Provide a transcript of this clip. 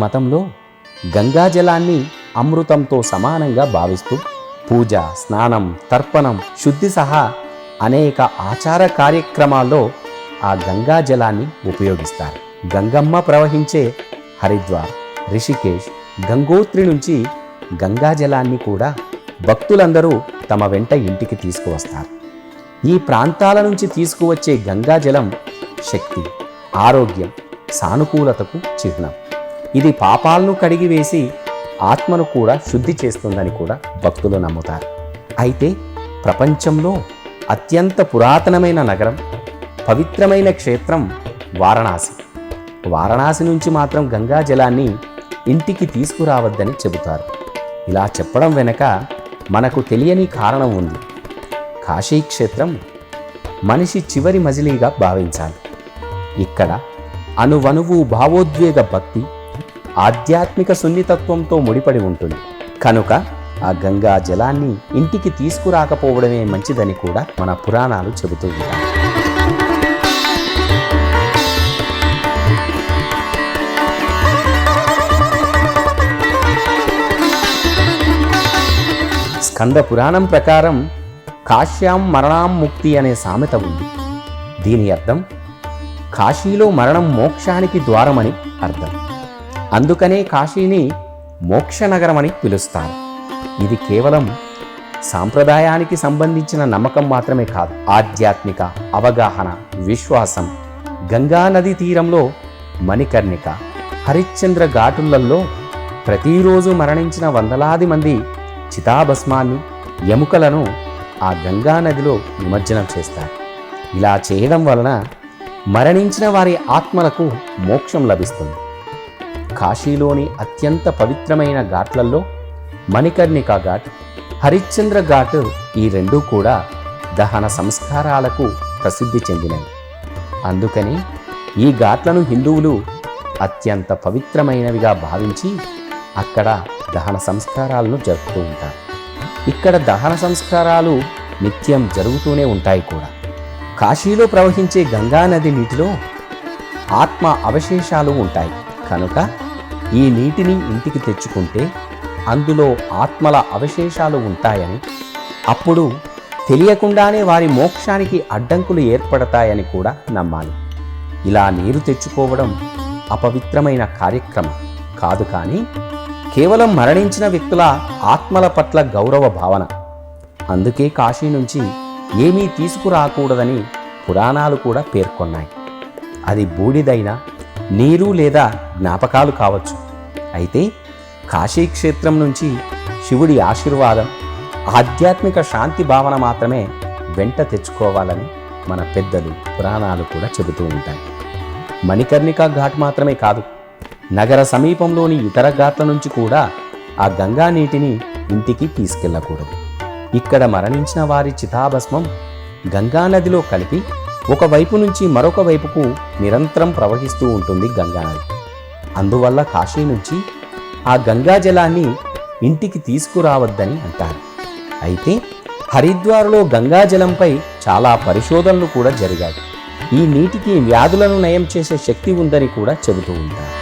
మతంలో గంగాజలాన్ని అమృతంతో సమానంగా భావిస్తూ పూజ, స్నానం, తర్పణం, శుద్ధి సహా అనేక ఆచార కార్యక్రమాల్లో ఆ గంగాజలాన్ని ఉపయోగిస్తారు. గంగమ్మ ప్రవహించే హరిద్వార్, రిషికేశ్, గంగోత్రి నుంచి గంగాజలాన్ని కూడా భక్తులందరూ తమ వెంట ఇంటికి తీసుకువస్తారు. ఈ ప్రాంతాల నుంచి తీసుకువచ్చే గంగాజలం శక్తి, ఆరోగ్యం, సానుకూలతకు చిహ్నం. ఇది పాపాలను కడిగివేసి ఆత్మను కూడా శుద్ధి చేస్తుందని కూడా భక్తులు నమ్ముతారు. అయితే ప్రపంచంలో అత్యంత పురాతనమైన నగరం, పవిత్రమైన క్షేత్రం వారణాసి. వారణాసి నుంచి మాత్రం గంగాజలాన్ని ఇంటికి తీసుకురావద్దని చెబుతారు. ఇలా చెప్పడం వెనక మనకు తెలియని కారణం ఉంది. కాశీక్షేత్రం మనిషి చివరి మజిలీగా భావించాలి. ఇక్కడ అణువణువు భావోద్వేగ భక్తి, ఆధ్యాత్మిక సున్నితత్వంతో ముడిపడి ఉంటుంది. కనుక ఆ గంగా జలాన్ని ఇంటికి తీసుకురాకపోవడమే మంచిదని కూడా మన పురాణాలు చెబుతూ ఉంటాయి. స్కంద పురాణం ప్రకారం కాశ్యాం మరణాం ముక్తి అనే సామెత ఉంది. దీని అర్థం కాశీలో మరణం మోక్షానికి ద్వారమని అర్థం. అందుకనే కాశీని మోక్షనగరమని పిలుస్తారు. ఇది కేవలం సాంప్రదాయానికి సంబంధించిన నమ్మకం మాత్రమే కాదు, ఆధ్యాత్మిక అవగాహన, విశ్వాసం. గంగా నది తీరంలో మణికర్ణిక, హరిశ్చంద్ర ఘాటులలో ప్రతిరోజు మరణించిన వందలాది మంది చితాభస్మాన్ని, ఎముకలను ఆ గంగా నదిలో నిమజ్జనం చేస్తారు. ఇలా చేయడం వలన మరణించిన వారి ఆత్మలకు మోక్షం లభిస్తుంది. కాశీలోని అత్యంత పవిత్రమైన ఘాట్లలో మణికర్ణిక ఘాట్, హరిశ్చంద్ర ఘాట్ ఈ రెండూ కూడా దహన సంస్కారాలకు ప్రసిద్ధి చెందినవి. అందుకని ఈ ఘాట్లను హిందువులు అత్యంత పవిత్రమైనవిగా భావించి అక్కడ దహన సంస్కారాలను జరుపుతూ ఉంటారు. ఇక్కడ దహన సంస్కారాలు నిత్యం జరుగుతూనే ఉంటాయి కూడా. కాశీలో ప్రవహించే గంగా నది నీటిలో ఆత్మ అవశేషాలు ఉంటాయి. కనుక ఈ నీటిని ఇంటికి తెచ్చుకుంటే అందులో ఆత్మల అవశేషాలు ఉంటాయని, అప్పుడు తెలియకుండానే వారి మోక్షానికి అడ్డంకులు ఏర్పడతాయని కూడా నమ్మాలి. ఇలా నీరు తెచ్చుకోవడం అపవిత్రమైన కార్యక్రమం కాదు, కానీ కేవలం మరణించిన వ్యక్తుల ఆత్మల పట్ల గౌరవ భావన. అందుకే కాశీ నుంచి ఏమీ తీసుకురాకూడదని పురాణాలు కూడా పేర్కొన్నాయి. అది బూడిదైన నీరు లేదా జ్ఞాపకాలు కావచ్చు. అయితే కాశీక్షేత్రం నుంచి శివుడి ఆశీర్వాదం, ఆధ్యాత్మిక శాంతి భావన మాత్రమే వెంట తెచ్చుకోవాలని మన పెద్దలు పురాణాలు కూడా చెబుతూ ఉంటాయి. మణికర్ణిక ఘాట్ మాత్రమే కాదు, నగర సమీపంలోని ఇతర ఘాట్ల నుంచి కూడా ఆ గంగా నీటిని ఇంటికి తీసుకెళ్ళకూడదు. ఇక్కడ మరణించిన వారి చితాభస్మం గంగానదిలో కలిపి ఒకవైపు నుంచి మరొక వైపుకు నిరంతరం ప్రవహిస్తూ ఉంటుంది గంగానది. అందువల్ల కాశీ నుంచి ఆ గంగా జలాన్ని ఇంటికి తీసుకురావద్దని అంటారు. అయితే హరిద్వార్లో గంగాజలంపై చాలా పరిశోధనలు కూడా జరిగాయి. ఈ నీటికి వ్యాధులను నయం చేసే శక్తి ఉందని కూడా చెబుతూ ఉంటారు.